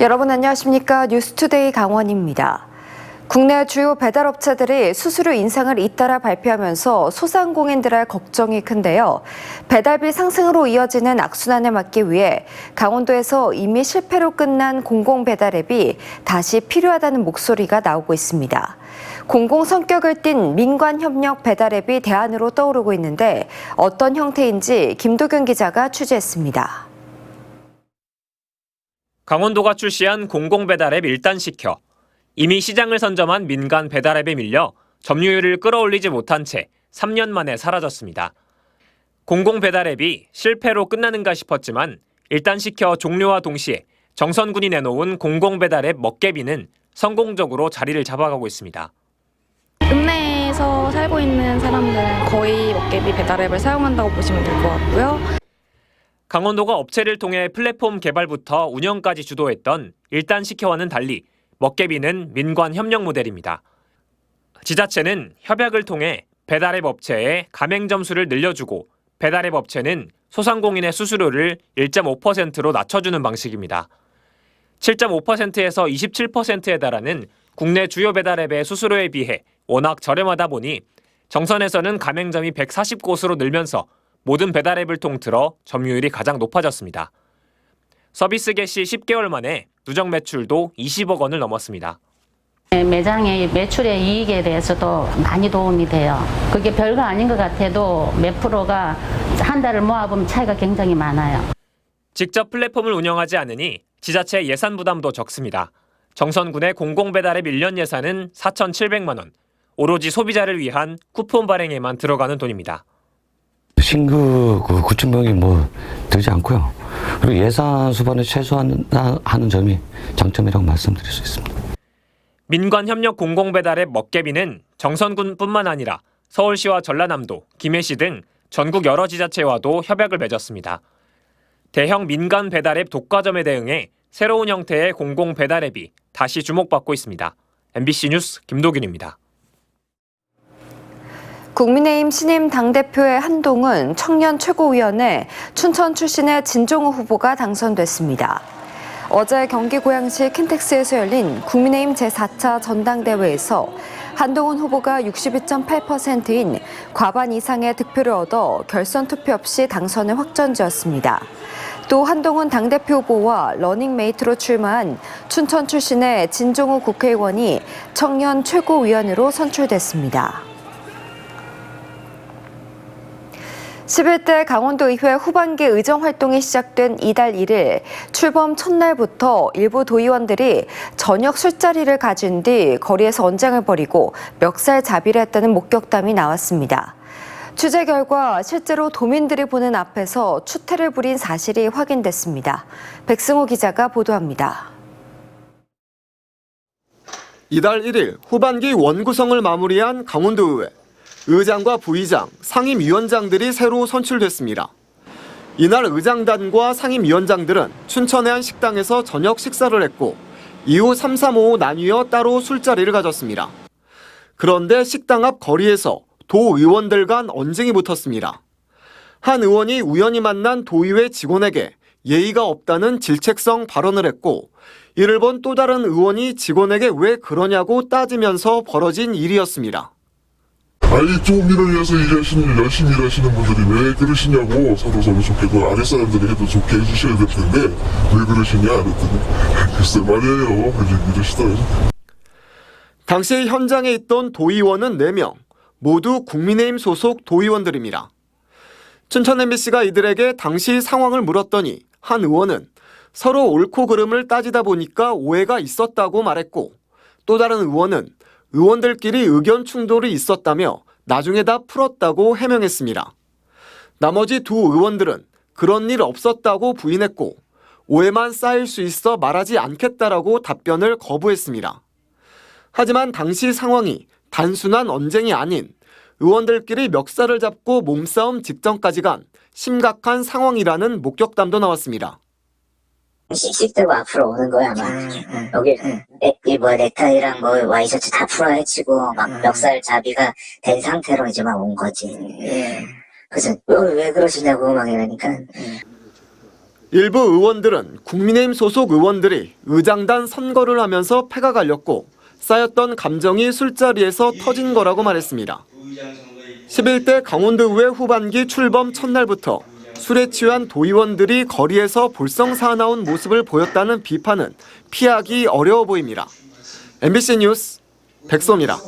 여러분 안녕하십니까? 뉴스투데이 강원입니다. 국내 주요 배달업체들이 수수료 인상을 잇따라 발표하면서 소상공인들의 걱정이 큰데요. 배달비 상승으로 이어지는 악순환을 막기 위해 강원도에서 이미 실패로 끝난 공공배달앱이 다시 필요하다는 목소리가 나오고 있습니다. 공공 성격을 띤 민관협력 배달앱이 대안으로 떠오르고 있는데 어떤 형태인지 김도균 기자가 취재했습니다. 강원도가 출시한 공공배달앱 일단시켜. 이미 시장을 선점한 민간 배달앱에 밀려 점유율을 끌어올리지 못한 채 3년 만에 사라졌습니다. 공공배달앱이 실패로 끝나는가 싶었지만 일단시켜 종료와 동시에 정선군이 내놓은 공공배달앱 먹개비는 성공적으로 자리를 잡아가고 있습니다. 읍내에서 살고 있는 사람들은 거의 먹개비 배달앱을 사용한다고 보시면 될 것 같고요. 강원도가 업체를 통해 플랫폼 개발부터 운영까지 주도했던 일단시켜와는 달리 먹개비는 민관 협력 모델입니다. 지자체는 협약을 통해 배달앱 업체의 가맹 점수를 늘려주고 배달앱 업체는 소상공인의 수수료를 1.5%로 낮춰주는 방식입니다. 7.5%에서 27%에 달하는 국내 주요 배달앱의 수수료에 비해 워낙 저렴하다 보니 정선에서는 가맹점이 140곳으로 늘면서 모든 배달앱을 통틀어 점유율이 가장 높아졌습니다. 서비스 개시 10개월 만에 누적 매출도 20억 원을 넘었습니다. 매장의 매출의 이익에 대해서도 많이 도움이 돼요. 그게 별거 아닌 것 같아도 몇 프로가 한 달을 모아보면 차이가 굉장히 많아요. 직접 플랫폼을 운영하지 않으니 지자체 예산 부담도 적습니다. 정선군의 공공배달앱 1년 예산은 4,700만 원, 오로지 소비자를 위한 쿠폰 발행에만 들어가는 돈입니다. 신규 구축비용이 들지 않고요. 그리고 예산 수반을 최소화하는 점이 장점이라고 말씀드릴 수 있습니다. 민관협력 공공배달앱 먹개비는 정선군뿐만 아니라 서울시와 전라남도, 김해시 등 전국 여러 지자체와도 협약을 맺었습니다. 대형 민간 배달앱 독과점에 대응해 새로운 형태의 공공배달앱이 다시 주목받고 있습니다. MBC 뉴스 김도균입니다. 국민의힘 신임 당대표의 한동훈 청년 최고위원회 춘천 출신의 진종우 후보가 당선됐습니다. 어제 경기 고양시 킨텍스에서 열린 국민의힘 제4차 전당대회에서 한동훈 후보가 62.8%인 과반 이상의 득표를 얻어 결선 투표 없이 당선을 확정지었습니다. 또 한동훈 당대표 후보와 러닝메이트로 출마한 춘천 출신의 진종우 국회의원이 청년 최고위원으로 선출됐습니다. 11대 강원도의회 후반기 의정활동이 시작된 이달 1일 출범 첫날부터 일부 도의원들이 저녁 술자리를 가진 뒤 거리에서 언쟁을 벌이고 멱살잡이를 했다는 목격담이 나왔습니다. 취재 결과 실제로 도민들이 보는 앞에서 추태를 부린 사실이 확인됐습니다. 백승호 기자가 보도합니다. 이달 1일 후반기 원구성을 마무리한 강원도의회. 의장과 부의장, 상임위원장들이 새로 선출됐습니다. 이날 의장단과 상임위원장들은 춘천의 한 식당에서 저녁 식사를 했고 이후 3, 3, 5 나뉘어 따로 술자리를 가졌습니다. 그런데 식당 앞 거리에서 도의원들 간 언쟁이 붙었습니다. 한 의원이 우연히 만난 도의회 직원에게 예의가 없다는 질책성 발언을 했고 이를 본 또 다른 의원이 직원에게 왜 그러냐고 따지면서 벌어진 일이었습니다. 아니 좋은 일을 위해서 열심히 일하시는 분들이 왜 그러시냐고 서로 좋게 그 아랫사람들이 해도 좋게 해주셔야 될 텐데 왜 그러시냐 그랬더니 글쎄 말이에요 이러시더라고요. 당시 현장에 있던 도의원은 4명, 모두 국민의힘 소속 도의원들입니다. 춘천 MBC가 이들에게 당시 상황을 물었더니 한 의원은 서로 옳고 그름을 따지다 보니까 오해가 있었다고 말했고 또 다른 의원은 의원들끼리 의견 충돌이 있었다며 나중에 다 풀었다고 해명했습니다. 나머지 두 의원들은 그런 일 없었다고 부인했고 오해만 쌓일 수 있어 말하지 않겠다라고 답변을 거부했습니다. 하지만 당시 상황이 단순한 언쟁이 아닌 의원들끼리 멱살을 잡고 몸싸움 직전까지 간 심각한 상황이라는 목격담도 나왔습니다. 씩씩 들고 앞으로 오는 거야, 막. 여기, 넥타이랑 와이셔츠 다 풀어헤치고, 막, 멱살 잡이가 된 상태로 이제 막 온 거지. 그래서, 왜 그러시냐고 막 이러니까. 일부 의원들은 국민의힘 소속 의원들이 의장단 선거를 하면서 패가 갈렸고 쌓였던 감정이 술자리에서 터진 거라고 말했습니다. 11대 강원도의회 후반기 출범 첫날부터 술에 취한 도의원들이 거리에서 볼썽 사나운 모습을 보였다는 비판은 피하기 어려워 보입니다. MBC 뉴스 백소입니다.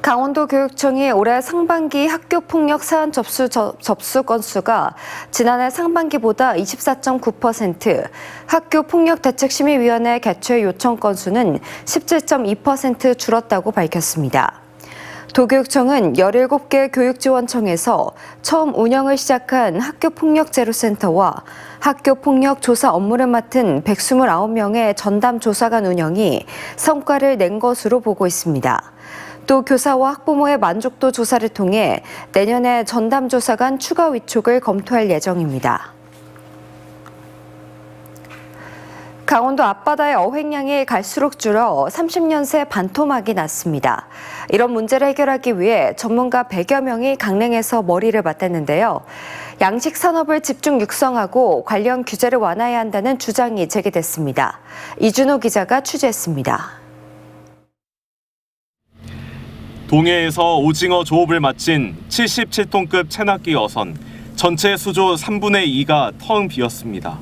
강원도교육청이 올해 상반기 학교폭력 사안 접수 건수가 지난해 상반기보다 24.9%, 학교폭력대책심의위원회 개최 요청 건수는 17.2% 줄었다고 밝혔습니다. 도교육청은 17개 교육지원청에서 처음 운영을 시작한 학교폭력제로센터와 학교폭력 조사 업무를 맡은 129명의 전담조사관 운영이 성과를 낸 것으로 보고 있습니다. 또 교사와 학부모의 만족도 조사를 통해 내년에 전담조사관 추가 위촉을 검토할 예정입니다. 강원도 앞바다의 어획량이 갈수록 줄어 30년 새 반토막이 났습니다. 이런 문제를 해결하기 위해 전문가 100여 명이 강릉에서 머리를 맞댔는데요. 양식 산업을 집중 육성하고 관련 규제를 완화해야 한다는 주장이 제기됐습니다. 이준호 기자가 취재했습니다. 동해에서 오징어 조업을 마친 77톤급 채낚기 어선, 전체 수조 3분의 2가 텅 비었습니다.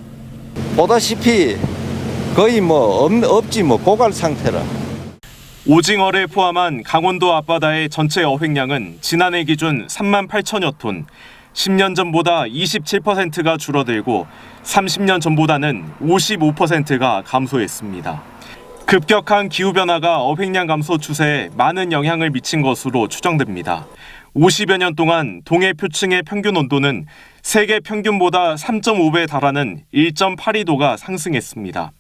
보다시피 거의 없지 고갈 상태라. 오징어를 포함한 강원도 앞바다의 전체 어획량은 지난해 기준 3만 8천여 톤, 10년 전보다 27%가 줄어들고 30년 전보다는 55%가 감소했습니다. 급격한 기후변화가 어획량 감소 추세에 많은 영향을 미친 것으로 추정됩니다. 50여 년 동안 동해 표층의 평균 온도는 세계 평균보다 3.5배 달하는 1.82도가 상승했습니다.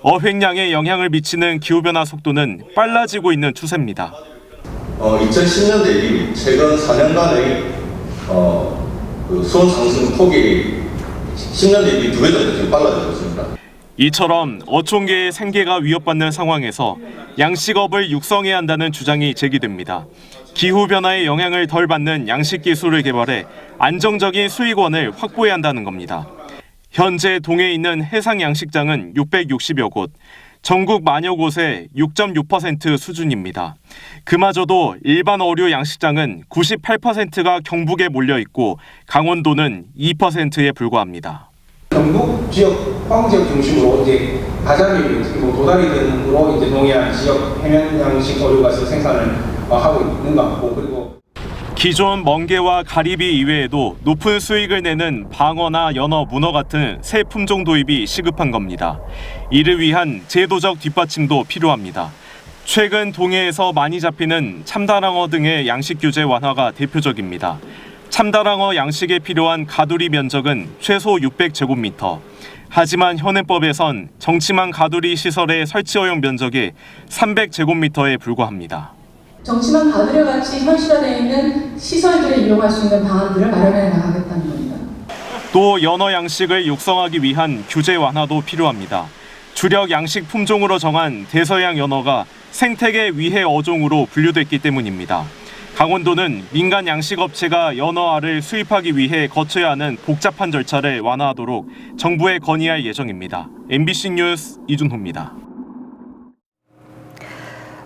어획량에 영향을 미치는 기후변화 속도는 빨라지고 있는 추세입니다. 2010년 대비 최근 4년간의 수온 상승 폭이 10년 대비 2배 정도 지금 빨라지고 있습니다. 이처럼 어촌계의 생계가 위협받는 상황에서 양식업을 육성해야 한다는 주장이 제기됩니다. 기후변화의 영향을 덜 받는 양식 기술을 개발해 안정적인 수익원을 확보해야 한다는 겁니다. 현재 동해에 있는 해상 양식장은 660여 곳, 전국 만여 곳의 6.6% 수준입니다. 그마저도 일반 어류 양식장은 98%가 경북에 몰려 있고 강원도는 2%에 불과합니다. 경북 지역 포항 지역 중심으로 이제 가자미 그리고 도다리 등으로 이제 동해안 지역 해면 양식 어류가스 생산을 하고 있는 것 같고, 그리고 기존 멍게와 가리비 이외에도 높은 수익을 내는 방어나 연어, 문어 같은 새 품종 도입이 시급한 겁니다. 이를 위한 제도적 뒷받침도 필요합니다. 최근 동해에서 많이 잡히는 참다랑어 등의 양식 규제 완화가 대표적입니다. 참다랑어 양식에 필요한 가두리 면적은 최소 600제곱미터. 하지만 현행법에선 정치망 가두리 시설의 설치 허용 면적이 300제곱미터에 불과합니다. 정치망 가두리와 같이 현실화되어 있는 시설들을 이용할 수 있는 방안들을 마련해 나가겠다는 겁니다. 또 연어 양식을 육성하기 위한 규제 완화도 필요합니다. 주력 양식 품종으로 정한 대서양 연어가 생태계 위해 어종으로 분류됐기 때문입니다. 강원도는 민간 양식업체가 연어알을 수입하기 위해 거쳐야 하는 복잡한 절차를 완화하도록 정부에 건의할 예정입니다. MBC 뉴스 이준호입니다.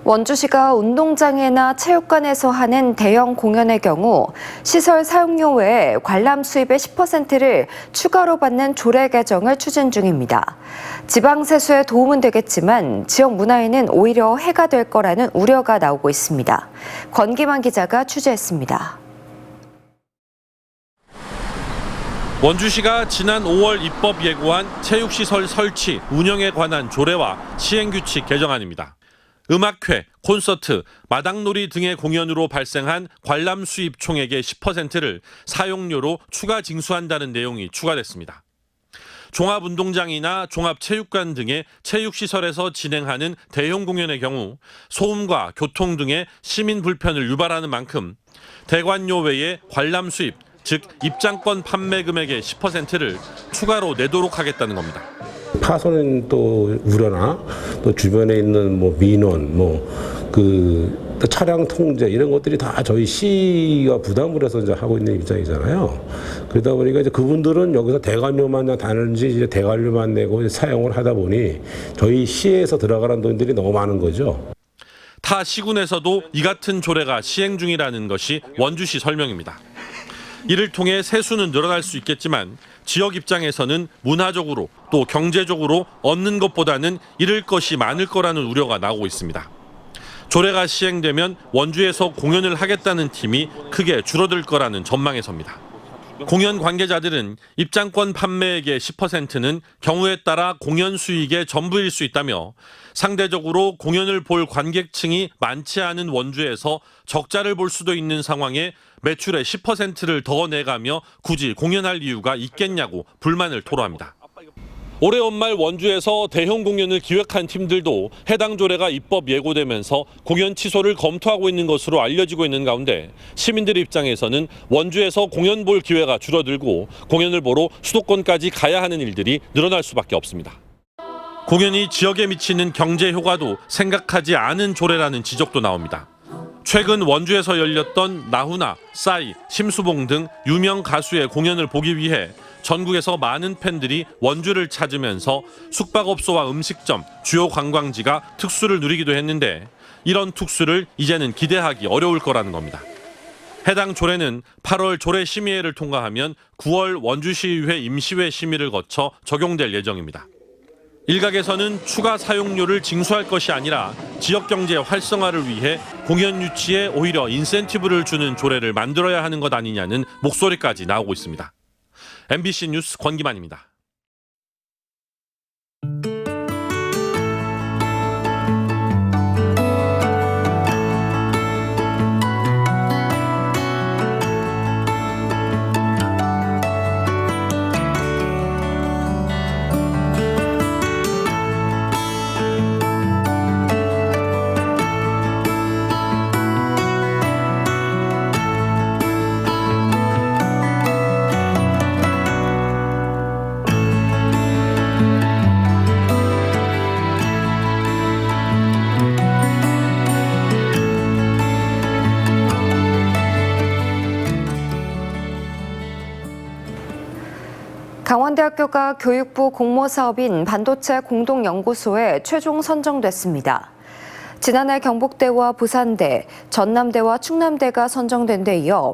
원주시가 운동장이나 체육관에서 하는 대형 공연의 경우 시설 사용료 외에 관람 수입의 10%를 추가로 받는 조례 개정을 추진 중입니다. 지방 세수에 도움은 되겠지만 지역 문화에는 오히려 해가 될 거라는 우려가 나오고 있습니다. 권기만 기자가 취재했습니다. 원주시가 지난 5월 입법 예고한 체육시설 설치, 운영에 관한 조례와 시행규칙 개정안입니다. 음악회, 콘서트, 마당놀이 등의 공연으로 발생한 관람 수입 총액의 10%를 사용료로 추가 징수한다는 내용이 추가됐습니다. 종합운동장이나 종합체육관 등의 체육시설에서 진행하는 대형 공연의 경우 소음과 교통 등의 시민 불편을 유발하는 만큼 대관료 외에 관람 수입, 즉 입장권 판매 금액의 10%를 추가로 내도록 하겠다는 겁니다. 파손 또 우려나 또 주변에 있는 민원 그 또 차량 통제 이런 것들이 다 저희 시가 부담을 해서 이제 하고 있는 입장이잖아요. 그러다 보니까 이제 그분들은 여기서 대관료만 다는지 이제 대관료만 내고 이제 사용을 하다 보니 저희 시에서 들어가는 돈들이 너무 많은 거죠. 타 시군에서도 이 같은 조례가 시행 중이라는 것이 원주시 설명입니다. 이를 통해 세수는 늘어날 수 있겠지만 지역 입장에서는 문화적으로 또 경제적으로 얻는 것보다는 잃을 것이 많을 거라는 우려가 나오고 있습니다. 조례가 시행되면 원주에서 공연을 하겠다는 팀이 크게 줄어들 거라는 전망에 섭니다. 공연 관계자들은 입장권 판매액의 10%는 경우에 따라 공연 수익의 전부일 수 있다며 상대적으로 공연을 볼 관객층이 많지 않은 원주에서 적자를 볼 수도 있는 상황에 매출의 10%를 더 내가며 굳이 공연할 이유가 있겠냐고 불만을 토로합니다. 올해 연말 원주에서 대형 공연을 기획한 팀들도 해당 조례가 입법 예고되면서 공연 취소를 검토하고 있는 것으로 알려지고 있는 가운데 시민들 입장에서는 원주에서 공연 볼 기회가 줄어들고 공연을 보러 수도권까지 가야 하는 일들이 늘어날 수밖에 없습니다. 공연이 지역에 미치는 경제 효과도 생각하지 않은 조례라는 지적도 나옵니다. 최근 원주에서 열렸던 나훈아, 싸이, 심수봉 등 유명 가수의 공연을 보기 위해 전국에서 많은 팬들이 원주를 찾으면서 숙박업소와 음식점, 주요 관광지가 특수를 누리기도 했는데 이런 특수를 이제는 기대하기 어려울 거라는 겁니다. 해당 조례는 8월 조례 심의회를 통과하면 9월 원주시의회 임시회 심의를 거쳐 적용될 예정입니다. 일각에서는 추가 사용료를 징수할 것이 아니라 지역경제 활성화를 위해 공연 유치에 오히려 인센티브를 주는 조례를 만들어야 하는 것 아니냐는 목소리까지 나오고 있습니다. MBC 뉴스 권기만입니다. 강원대학교가 교육부 공모사업인 반도체 공동연구소에 최종 선정됐습니다. 지난해 경북대와 부산대, 전남대와 충남대가 선정된 데 이어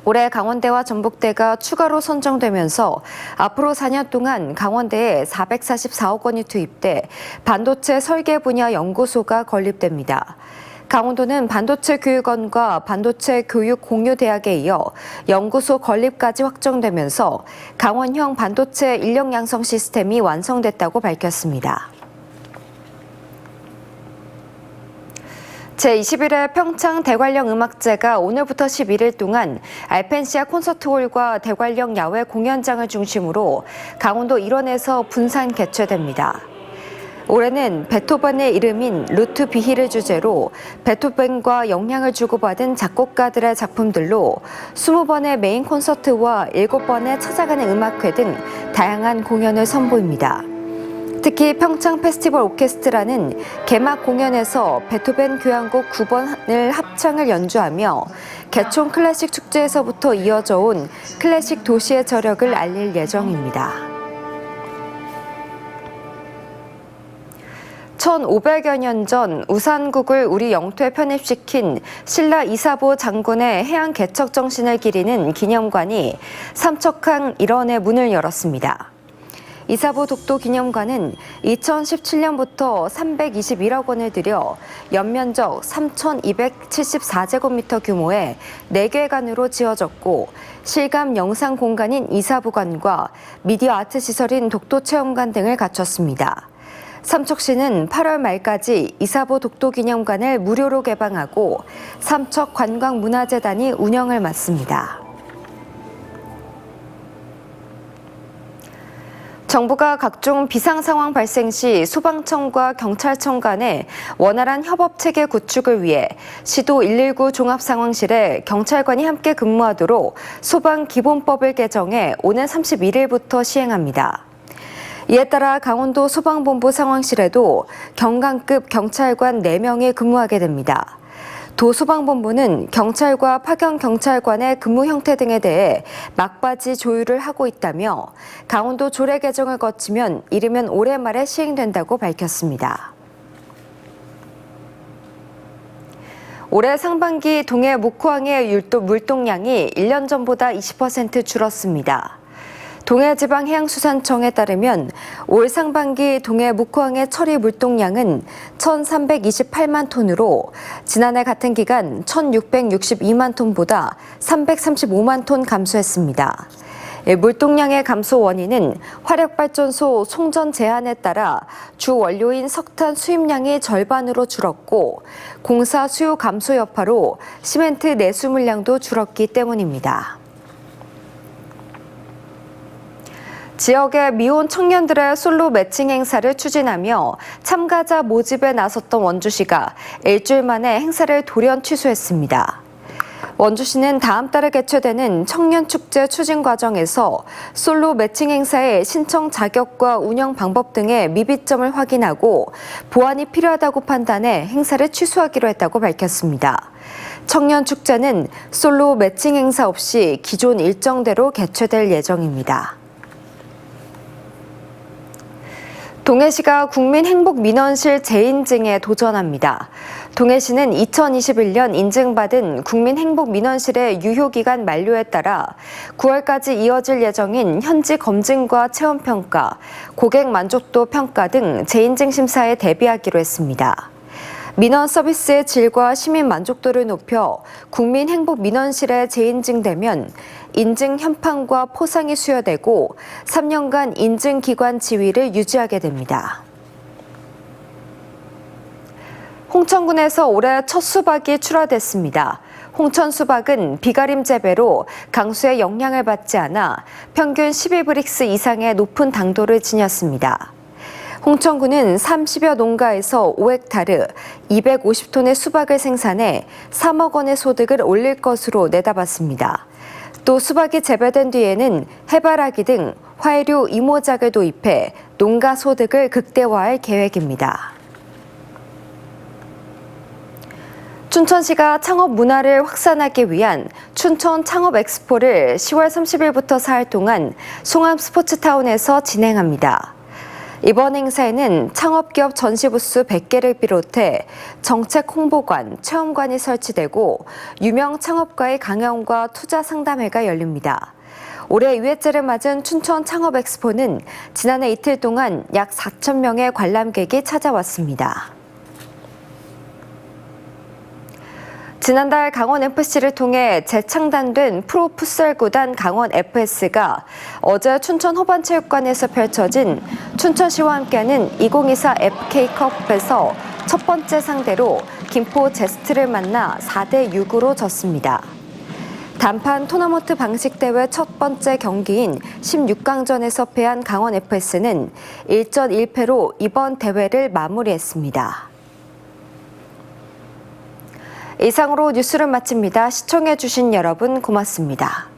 올해 강원대와 전북대가 추가로 선정되면서 앞으로 4년 동안 강원대에 444억 원이 투입돼 반도체 설계 분야 연구소가 건립됩니다. 강원도는 반도체 교육원과 반도체 교육 공유대학에 이어 연구소 건립까지 확정되면서 강원형 반도체 인력 양성 시스템이 완성됐다고 밝혔습니다. 제21회 평창 대관령 음악제가 오늘부터 11일 동안 알펜시아 콘서트홀과 대관령 야외 공연장을 중심으로 강원도 일원에서 분산 개최됩니다. 올해는 베토벤의 이름인 루트 비히를 주제로 베토벤과 영향을 주고받은 작곡가들의 작품들로 20번의 메인 콘서트와 7번의 찾아가는 음악회 등 다양한 공연을 선보입니다. 특히 평창 페스티벌 오케스트라는 개막 공연에서 베토벤 교향곡 9번을 합창을 연주하며 개촌 클래식 축제에서부터 이어져 온 클래식 도시의 저력을 알릴 예정입니다. 1500여 년 전 우산국을 우리 영토에 편입시킨 신라 이사보 장군의 해양 개척 정신을 기리는 기념관이 삼척항 일원의 문을 열었습니다. 이사보 독도 기념관은 2017년부터 321억 원을 들여 연면적 3,274제곱미터 규모의 4개관으로 지어졌고 실감 영상 공간인 이사보관과 미디어 아트 시설인 독도체험관 등을 갖췄습니다. 삼척시는 8월 말까지 이사보 독도기념관을 무료로 개방하고 삼척관광문화재단이 운영을 맡습니다. 정부가 각종 비상 상황 발생 시 소방청과 경찰청 간의 원활한 협업체계 구축을 위해 시도 119 종합상황실에 경찰관이 함께 근무하도록 소방기본법을 개정해 오는 31일부터 시행합니다. 이에 따라 강원도 소방본부 상황실에도 경관급 경찰관 4명이 근무하게 됩니다. 도소방본부는 경찰과 파견 경찰관의 근무 형태 등에 대해 막바지 조율을 하고 있다며 강원도 조례 개정을 거치면 이르면 올해 말에 시행된다고 밝혔습니다. 올해 상반기 동해 묵호항의 물동량이 1년 전보다 20% 줄었습니다. 동해지방해양수산청에 따르면 올 상반기 동해 묵호항의 처리 물동량은 1,328만 톤으로 지난해 같은 기간 1,662만 톤보다 335만 톤 감소했습니다. 물동량의 감소 원인은 화력발전소 송전 제한에 따라 주 원료인 석탄 수입량이 절반으로 줄었고 공사 수요 감소 여파로 시멘트 내수 물량도 줄었기 때문입니다. 지역의 미혼 청년들의 솔로 매칭 행사를 추진하며 참가자 모집에 나섰던 원주시가 일주일 만에 행사를 돌연 취소했습니다. 원주시는 다음 달에 개최되는 청년축제 추진 과정에서 솔로 매칭 행사의 신청 자격과 운영 방법 등의 미비점을 확인하고 보완이 필요하다고 판단해 행사를 취소하기로 했다고 밝혔습니다. 청년축제는 솔로 매칭 행사 없이 기존 일정대로 개최될 예정입니다. 동해시가 국민행복민원실 재인증에 도전합니다. 동해시는 2021년 인증받은 국민행복민원실의 유효기간 만료에 따라 9월까지 이어질 예정인 현지 검증과 체험평가, 고객 만족도 평가 등 재인증 심사에 대비하기로 했습니다. 민원 서비스의 질과 시민 만족도를 높여 국민행복민원실에 재인증되면 인증 현판과 포상이 수여되고 3년간 인증기관 지위를 유지하게 됩니다. 홍천군에서 올해 첫 수박이 출하됐습니다. 홍천 수박은 비가림 재배로 강수의 영향을 받지 않아 평균 12브릭스 이상의 높은 당도를 지녔습니다. 홍천군은 30여 농가에서 5헥타르 250톤의 수박을 생산해 3억 원의 소득을 올릴 것으로 내다봤습니다. 또 수박이 재배된 뒤에는 해바라기 등 화훼류 이모작을 도입해 농가 소득을 극대화할 계획입니다. 춘천시가 창업 문화를 확산하기 위한 춘천 창업 엑스포를 10월 30일부터 사흘 동안 송암 스포츠타운에서 진행합니다. 이번 행사에는 창업기업 전시부스 100개를 비롯해 정책 홍보관, 체험관이 설치되고 유명 창업가의 강연과 투자 상담회가 열립니다. 올해 2회째를 맞은 춘천 창업 엑스포는 지난해 이틀 동안 약 4,000명의 관람객이 찾아왔습니다. 지난달 강원FC를 통해 재창단된 프로 풋살 구단 강원FS가 어제 춘천 호반체육관에서 펼쳐진 춘천시와 함께하는 2024 FK컵에서 첫 번째 상대로 김포 제스트를 만나 4대6으로 졌습니다. 단판 토너먼트 방식 대회 첫 번째 경기인 16강전에서 패한 강원FS는 1전 1패로 이번 대회를 마무리했습니다. 이상으로 뉴스를 마칩니다. 시청해주신 여러분 고맙습니다.